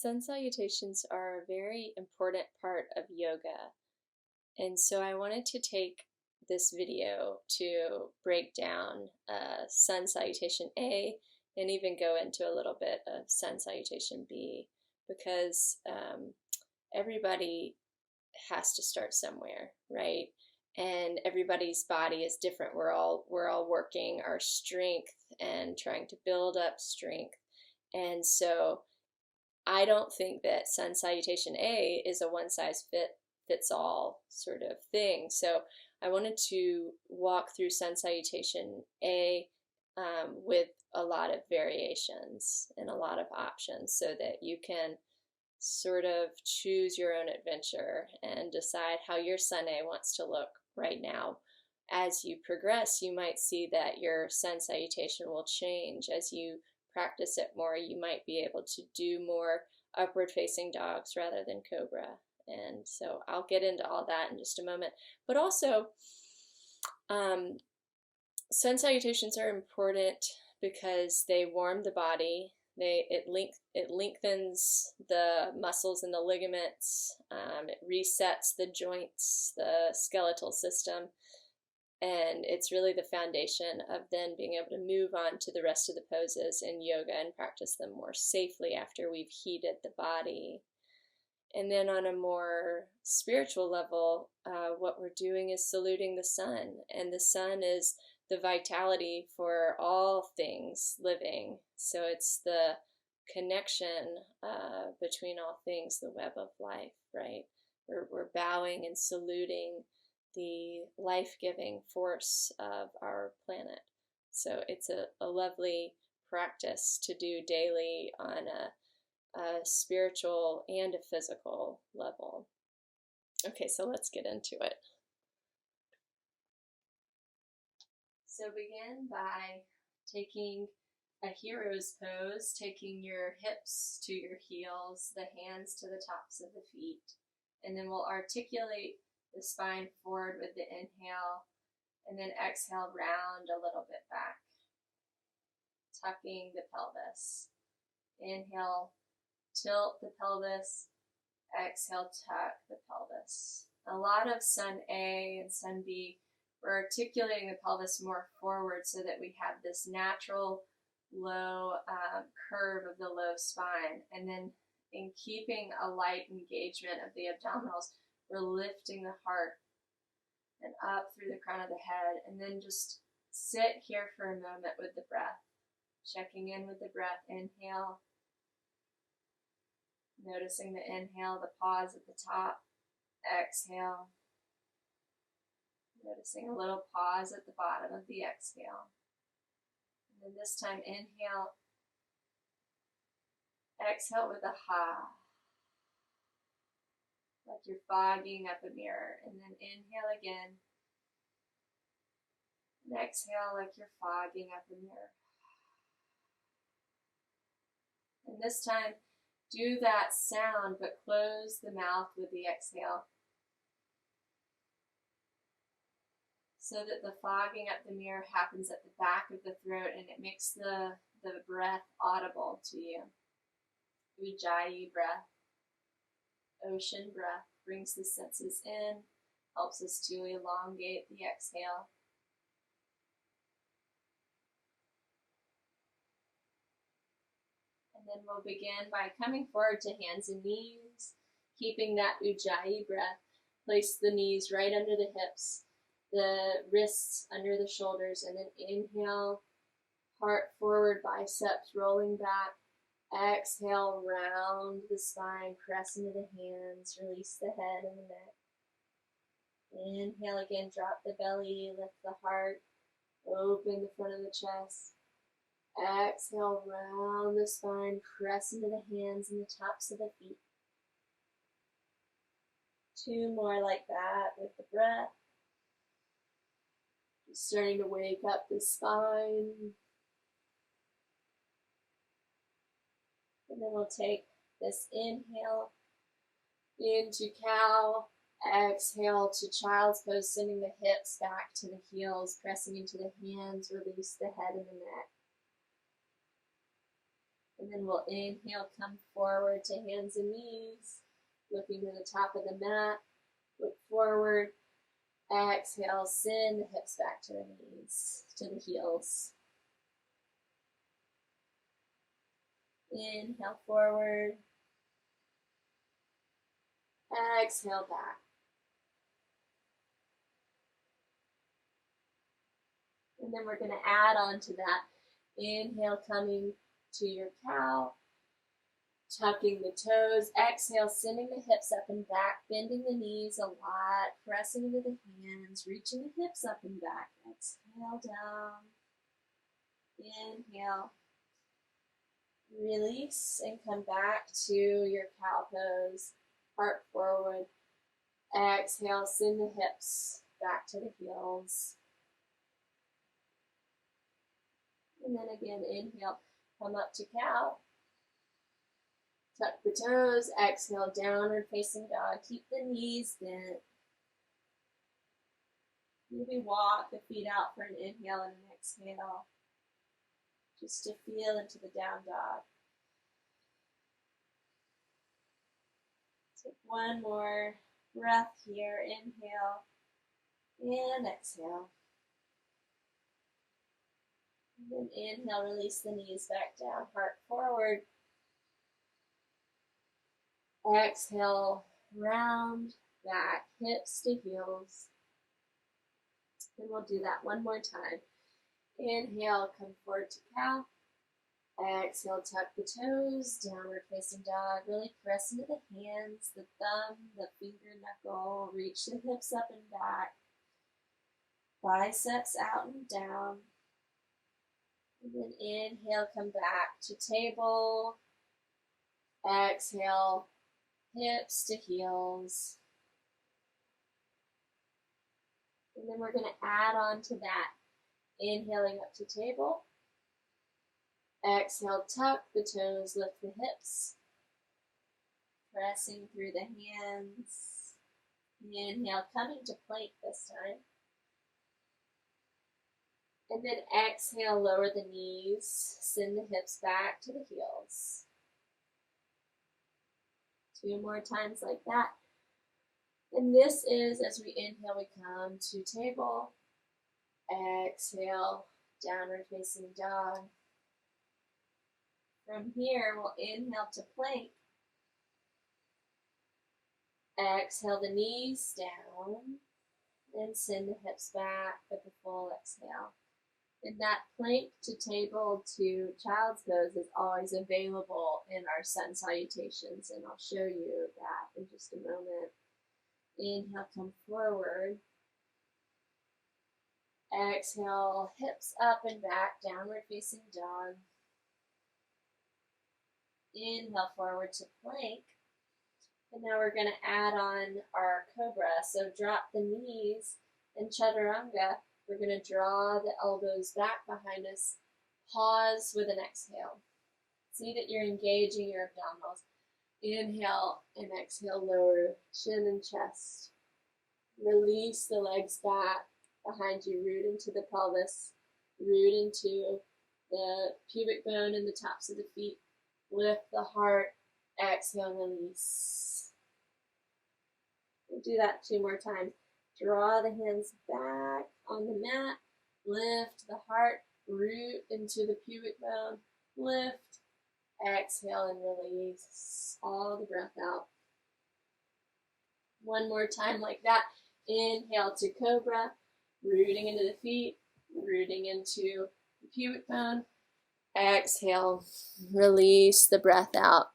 Sun salutations are a very important part of yoga, and so I wanted to take this video to break down Sun Salutation A and even go into a little bit of Sun Salutation B, because everybody has to start somewhere, right? And everybody's body is different. We're all working our strength and trying to build up strength, and so I don't think that Sun Salutation A is a one-size-fits all sort of thing. So I wanted to walk through Sun Salutation A with a lot of variations and a lot of options so that you can sort of choose your own adventure and decide how your Sun A wants to look right now. As you progress, you might see that your Sun Salutation will change. As you practice it more, you might be able to do more upward facing dogs rather than cobra. And so I'll get into all that in just a moment. But also, Sun salutations are important because they warm the body. It lengthens the muscles and the ligaments. It resets the joints, the skeletal system. And it's really the foundation of then being able to move on to the rest of the poses in yoga and practice them more safely after we've heated the body. And then on a more spiritual level, what we're doing is saluting the sun. And the sun is the vitality for all things living. So it's the connection between all things, the web of life, right? We're bowing and saluting the life-giving force of our planet. So it's a lovely practice to do daily on a spiritual and a physical level. Okay, so let's get into it. So begin by taking a hero's pose, taking your hips to your heels, the hands to the tops of the feet, and then we'll articulate the spine forward with the inhale, and then exhale, round a little bit back, tucking the pelvis. Inhale, tilt the pelvis, exhale, tuck the pelvis. A lot of Sun A and Sun B, we're articulating the pelvis more forward so that we have this natural low curve of the low spine. And then in keeping a light engagement of the abdominals, we're lifting the heart and up through the crown of the head, and then just sit here for a moment with the breath, checking in with the breath. Inhale, noticing the inhale, the pause at the top. Exhale, noticing a little pause at the bottom of the exhale. And then this time, inhale, exhale with a ha, like you're fogging up a mirror, and then inhale again, and exhale like you're fogging up a mirror. And this time, do that sound, but close the mouth with the exhale, so that the fogging up the mirror happens at the back of the throat, and it makes the breath audible to you. Ujjayi breath. Ocean breath brings the senses in, helps us to elongate the exhale. And then we'll begin by coming forward to hands and knees, keeping that Ujjayi breath. Place the knees right under the hips, the wrists under the shoulders, and then inhale, heart forward, biceps rolling back. Exhale, round the spine, press into the hands, release the head and the neck. Inhale again, drop the belly, lift the heart, open the front of the chest. Exhale, round the spine, press into the hands and the tops of the feet. 2 more like that with the breath. Just starting to wake up the spine. And then we'll take this inhale into cow, exhale to child's pose, sending the hips back to the heels, pressing into the hands, release the head and the neck. And then we'll inhale, come forward to hands and knees, looking to the top of the mat, look forward. Exhale, send the hips back to the knees, to the heels. Inhale forward. Exhale back. And then we're going to add on to that. Inhale, coming to your cow. Tucking the toes. Exhale, sending the hips up and back, bending the knees a lot, pressing into the hands, reaching the hips up and back. Exhale down. Inhale. Release and come back to your cow pose. Heart forward. Exhale, send the hips back to the heels. And then again, inhale, come up to cow. Tuck the toes, exhale, downward facing dog. Keep the knees bent. Maybe walk the feet out for an inhale and an exhale. Just to feel into the down dog. Take one more breath here. Inhale and exhale. And then inhale, release the knees back down, heart forward. Exhale, round, back, hips to heels. And we'll do that one more time. Inhale, come forward to cow. Exhale, tuck the toes, downward facing dog. Really press into the hands, the thumb, the finger knuckle. Reach the hips up and back. Biceps out and down. And then inhale, come back to table. Exhale, hips to heels. And then we're going to add on to that. Inhaling up to table. Exhale, tuck the toes, lift the hips. Pressing through the hands. Inhale, coming to plank this time. And then exhale, lower the knees. Send the hips back to the heels. 2 more times like that. And this is, as we inhale, we come to table. Exhale, downward facing dog. From here, we'll inhale to plank. Exhale the knees down. And send the hips back with a full exhale. And that plank to table to child's pose is always available in our sun salutations, and I'll show you that in just a moment. Inhale, come forward. Exhale, hips up and back, downward facing dog. Inhale, forward to plank. And now we're going to add on our cobra. So drop the knees in chaturanga. We're going to draw the elbows back behind us. Pause with an exhale. See that you're engaging your abdominals. Inhale and exhale, lower chin and chest. Release the legs back behind you. Root into the pelvis. Root into the pubic bone and the tops of the feet. Lift the heart. Exhale, release. We'll do that 2 more times. Draw the hands back on the mat. Lift the heart. Root into the pubic bone. Lift. Exhale and release. All the breath out. 1 more time like that. Inhale to cobra. Rooting into the feet. Rooting into the pubic bone. Exhale. Release the breath out.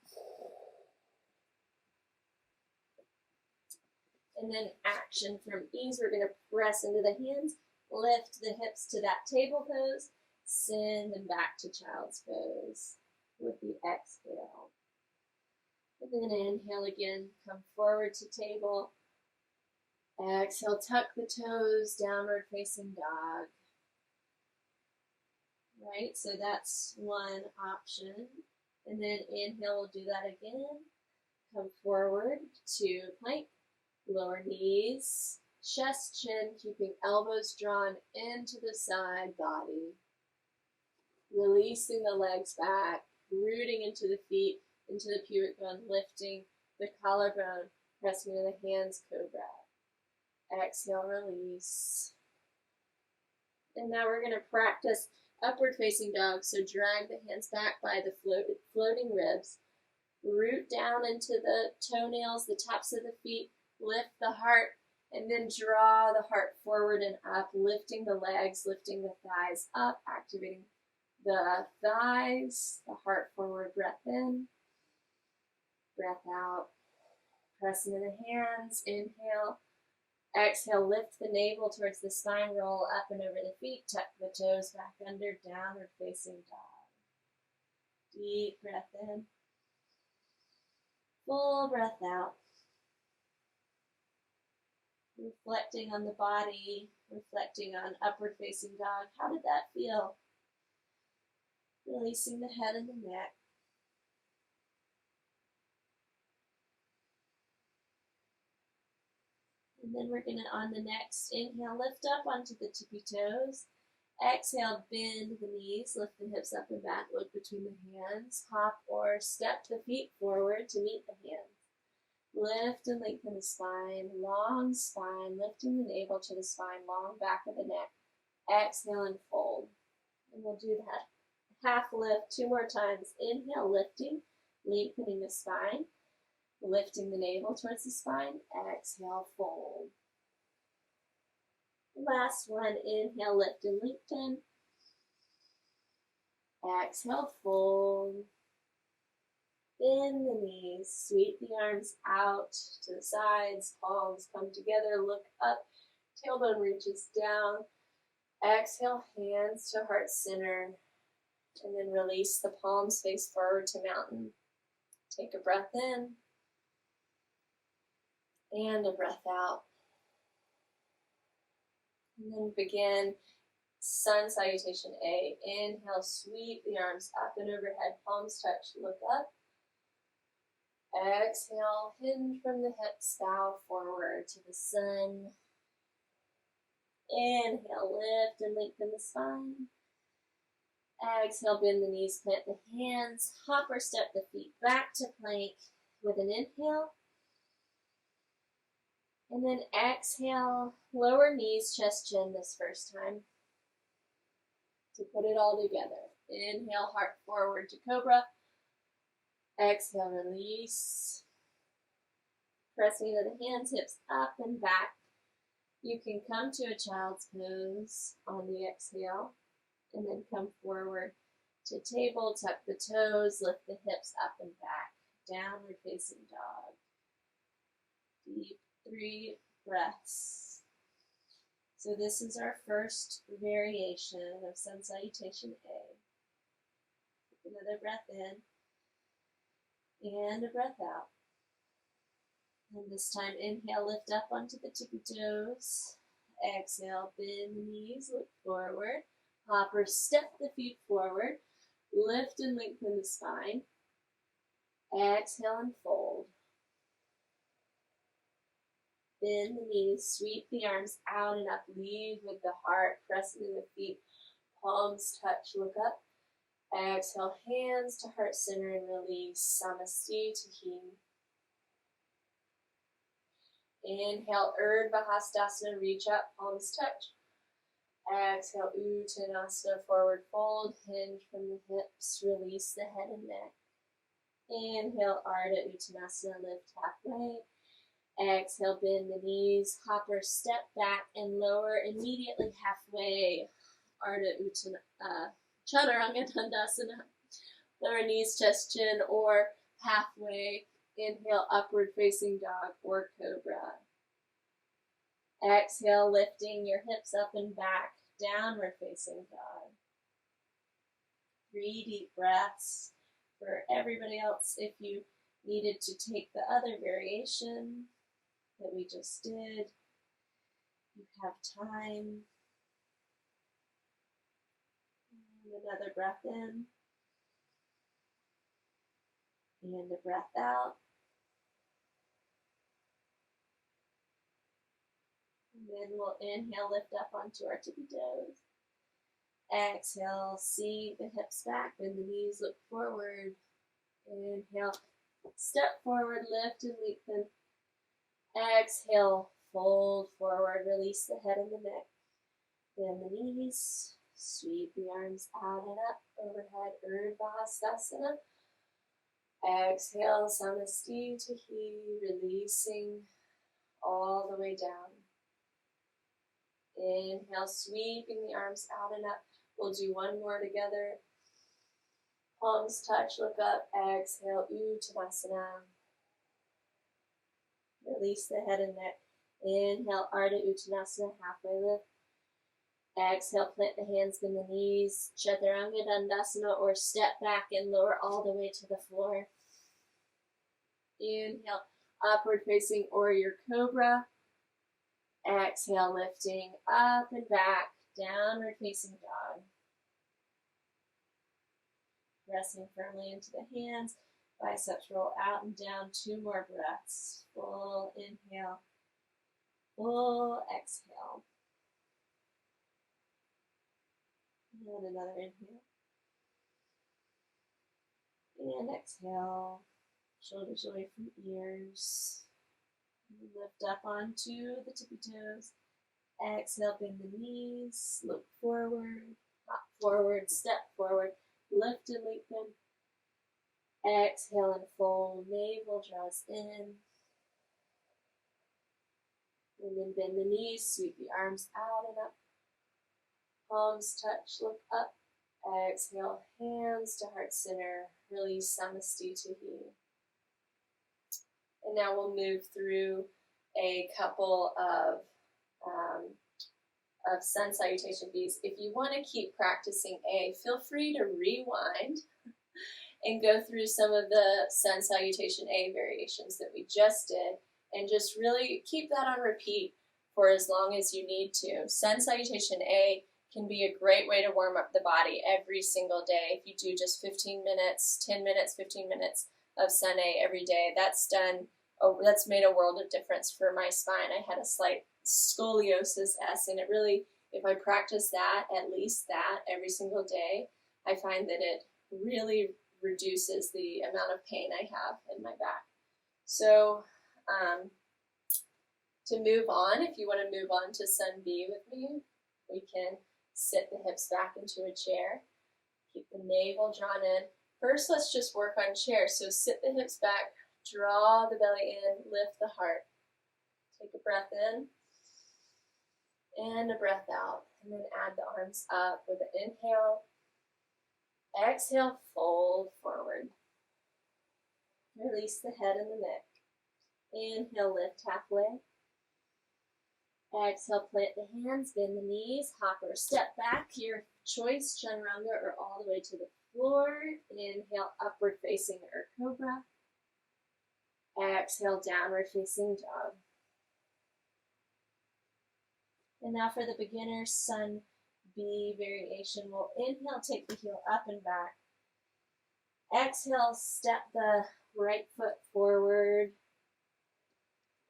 And then action from ease. We're going to press into the hands, lift the hips to that table pose, send them back to child's pose with the exhale. And then inhale again, come forward to table. Exhale, tuck the toes, downward facing dog. Right, so that's one option. And then inhale, we'll do that again. Come forward to plank. Lower knees, chest, chin, keeping elbows drawn into the side body. Releasing the legs back. rooting into the feet, into the pubic bone, lifting the collarbone, pressing into the hands, cobra. Exhale, release. And now we're going to practice upward facing dog. So drag the hands back by the floating ribs. Root down into the toenails, the tops of the feet. Lift the heart, and then draw the heart forward and up, lifting the legs, lifting the thighs up, activating the thighs, the heart forward, breath in, breath out. Press into the hands, inhale. Exhale, lift the navel towards the spine, roll up and over the feet, tuck the toes back under, downward facing dog. Deep breath in. Full breath out. Reflecting on the body, reflecting on upward facing dog. How did that feel? Releasing the head and the neck. And then we're going to, on the next inhale, lift up onto the tippy toes. Exhale, bend the knees, lift the hips up and back, look between the hands. Hop or step the feet forward to meet the hands. Lift and lengthen the spine, long spine, lifting the navel to the spine, long back of the neck. Exhale and fold. And we'll do that half lift 2 more times. Inhale, lifting, lengthening the spine. Lifting the navel towards the spine, exhale, fold. Last one, inhale, lift and lengthen. Exhale, fold. Bend the knees, sweep the arms out to the sides, palms come together, look up, tailbone reaches down. Exhale, hands to heart center, and then release the palms, face forward to mountain. Take a breath in. And a breath out. And then begin sun salutation A. Inhale, sweep the arms up and overhead, palms touch, look up. Exhale, hinge from the hips, bow forward to the sun. Inhale, lift and lengthen the spine. Exhale, bend the knees, plant the hands, hop or step the feet back to plank with an inhale. And then exhale, lower knees, chest, chin this first time. To put it all together. Inhale, heart forward to cobra. Exhale, release. Pressing into the hands, hips up and back. You can come to a child's pose on the exhale. And then come forward to table, tuck the toes, lift the hips up and back. Downward facing dog. Deep 3 breaths. So this is our first variation of sun salutation A. Take another breath in and a breath out. And this time inhale, lift up onto the tippy toes. Exhale, bend the knees, look forward. Hop or step the feet forward. Lift and lengthen the spine. Exhale and fold. Bend the knees, sweep the arms out and up, lead with the heart, press into the feet, palms touch, look up. Exhale, hands to heart center and release, Samasti Tahi. Inhale, Urdhva Hastasana, reach up, palms touch. Exhale, Uttanasana, forward fold, hinge from the hips, release the head and neck. Inhale, Ardha Uttanasana, lift halfway. Exhale, bend the knees, hop or step back and lower immediately halfway. Ardha Uttanasana, Chaturanga Dandasana. Lower knees, chest, chin, or halfway. Inhale, upward facing dog or cobra. Exhale, lifting your hips up and back, downward facing dog. 3 deep breaths. For everybody else, if you needed to take the other variation that we just did, you have time. And another breath in. And a breath out. And then we'll inhale, lift up onto our tippy toes. Exhale, sink the hips back, bend the knees, look forward. Inhale, step forward, lift and lengthen. Exhale, fold forward, release the head and the neck. Bend the knees, sweep the arms out and up, overhead, Urdhva Hastasana. Exhale, Samastiti releasing all the way down. Inhale, sweeping the arms out and up. We'll do one more together. Palms touch, look up. Exhale, Uttanasana. Release the head and neck. Inhale, Ardha Uttanasana, halfway lift. Exhale, plant the hands, bend the knees. Chaturanga Dandasana, or step back and lower all the way to the floor. Inhale, upward facing warrior cobra. Exhale, lifting up and back, downward facing dog. Pressing firmly into the hands, biceps roll out and down, 2 more breaths. Full inhale, full exhale. And another inhale. And exhale, shoulders away from ears. Lift up onto the tippy toes. Exhale, bend the knees, look forward, hop forward, step forward, lift and lengthen. Exhale and fold, navel draws in. And then bend the knees, sweep the arms out and up. Palms touch, look up. Exhale, hands to heart center, release Samastiti. And now we'll move through a couple of sun salutation Bs. If you want to keep practicing A, feel free to rewind and go through some of the sun salutation A variations that we just did, and just really keep that on repeat for as long as you need to. Sun salutation A can be a great way to warm up the body every single day. If you do just 15 minutes, 10 minutes, 15 minutes of Sun A every day, that's made a world of difference for my spine. I had a slight scoliosis and it really, if I practice that, at least that every single day, I find that it really reduces the amount of pain I have in my back. So to move on, if you want to move on to Sun B with me, we can sit the hips back into a chair. Keep the navel drawn in. First, let's just work on chair. So sit the hips back, draw the belly in, lift the heart. Take a breath in and a breath out. And then add the arms up with an inhale. Exhale, fold forward. Release the head and the neck. Inhale, lift halfway. Exhale, plant the hands, bend the knees, hop or step back. Your choice, chaturanga or all the way to the floor. Inhale, upward facing or cobra. Exhale, downward facing dog. And now for the beginner Sun B variation, we'll inhale, take the heel up and back. Exhale, step the right foot forward.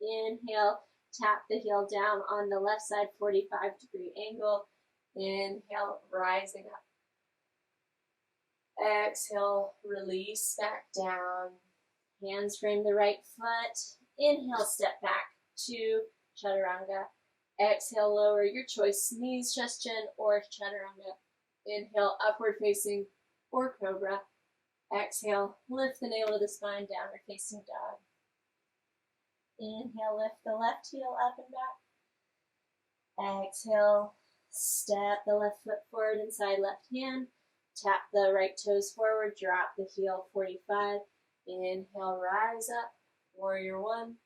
Inhale, tap the heel down on the left side, 45-degree angle. Inhale, rising up. Exhale, release back down. Hands frame the right foot. Inhale, step back to chaturanga. Exhale, lower your choice, knees, chest, chin, or chaturanga. Inhale, upward facing or cobra. Exhale, lift the navel of the spine, downward facing dog. Inhale, lift the left heel up and back. Exhale, step the left foot forward inside left hand. Tap the right toes forward, drop the heel 45. Inhale, rise up, warrior one.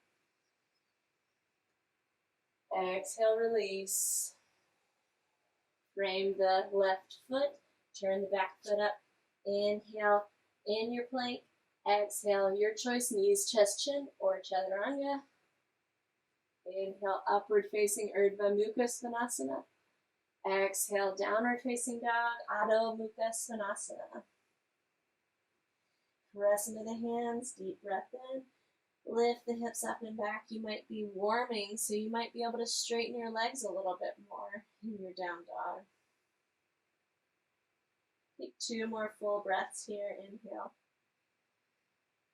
Exhale, release. Frame the left foot, turn the back foot up. Inhale, in your plank. Exhale, your choice, knees, chest, chin, or chaturanga. Inhale, upward facing Urdhva Mukha Svanasana. Exhale, downward facing dog, Adho Mukha Svanasana. Press into the hands, deep breath in. Lift the hips up and back. You might be warming, so you might be able to straighten your legs a little bit more in your down dog. 2 more full breaths here. Inhale.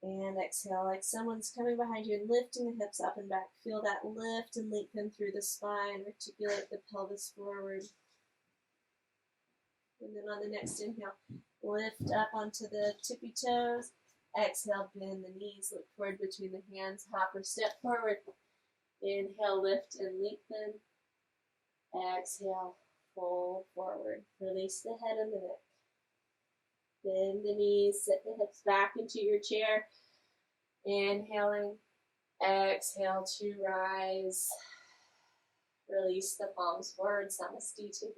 And exhale, like someone's coming behind you and lifting the hips up and back. Feel that lift and lengthen through the spine. Articulate the pelvis forward. And then on the next inhale, lift up onto the tippy toes. Exhale, bend the knees. Look forward between the hands. Hop or step forward. Inhale, lift and lengthen. Exhale, fold forward. Release the head and the neck. Bend the knees, sit the hips back into your chair. Inhaling, exhale to rise. Release the palms forward, Samastiti.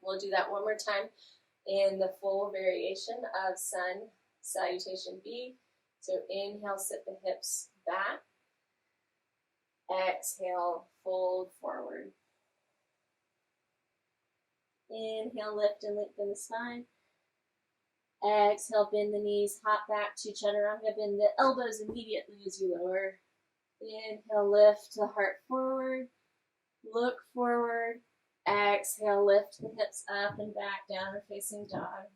We'll do that one more time in the full variation of Sun Salutation B. So inhale, sit the hips back. Exhale, fold forward. Inhale, lift and lengthen the spine. Exhale, bend the knees, hop back to Chaturanga. Bend the elbows immediately as you lower. Inhale, lift the heart forward. Look forward. Exhale, lift the hips up and back, downward facing dog.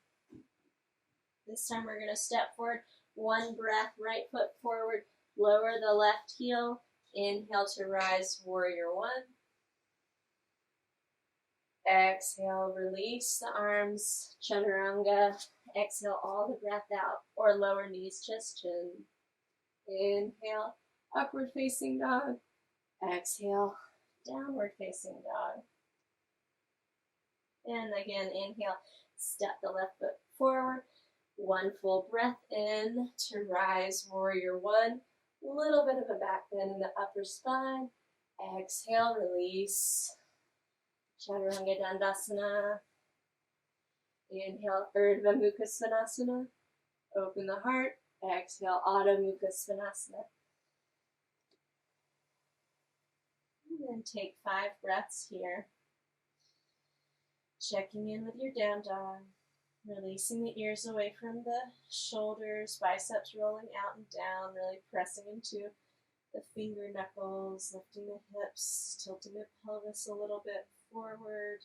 This time we're going to step forward. One breath, right foot forward. Lower the left heel. Inhale to rise, warrior one. Exhale, release the arms, Chaturanga. Exhale, all the breath out, or lower knees, chest, chin. Inhale, upward facing dog. Exhale, downward facing dog. And again, inhale, step the left foot forward. One full breath in to rise, warrior one. A little bit of a back bend in the upper spine. Exhale, release. Chaturanga Dandasana. Inhale, Urdhva Mukha Svanasana. Open the heart. Exhale, Adho Mukha Svanasana. And then take 5 breaths here. Checking in with your down dog. Releasing the ears away from the shoulders, biceps rolling out and down, really pressing into the finger knuckles, lifting the hips, tilting the pelvis a little bit forward.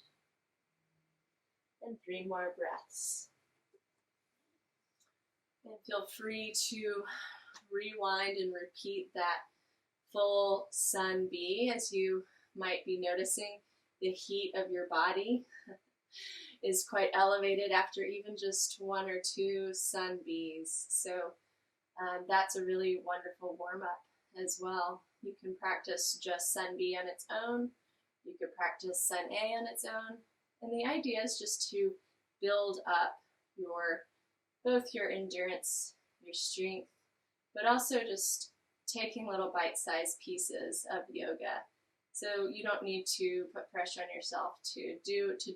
And 3 more breaths. And feel free to rewind and repeat that full Sun B, as you might be noticing the heat of your body is quite elevated after even just 1 or 2 Sun Bs. So that's a really wonderful warm-up as well. You can practice just Sun B on its own. You could practice Sun A on its own. And the idea is just to build up both your endurance, your strength, but also just taking little bite-sized pieces of yoga. So you don't need to put pressure on yourself to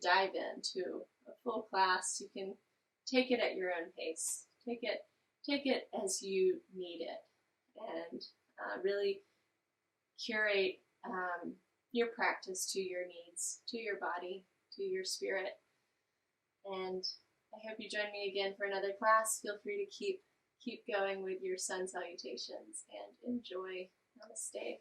dive into a full class. You can take it at your own pace. Take it as you need it, and really curate your practice to your needs, to your body, to your spirit. And I hope you join me again for another class. Feel free to keep going with your sun salutations and enjoy. Namaste.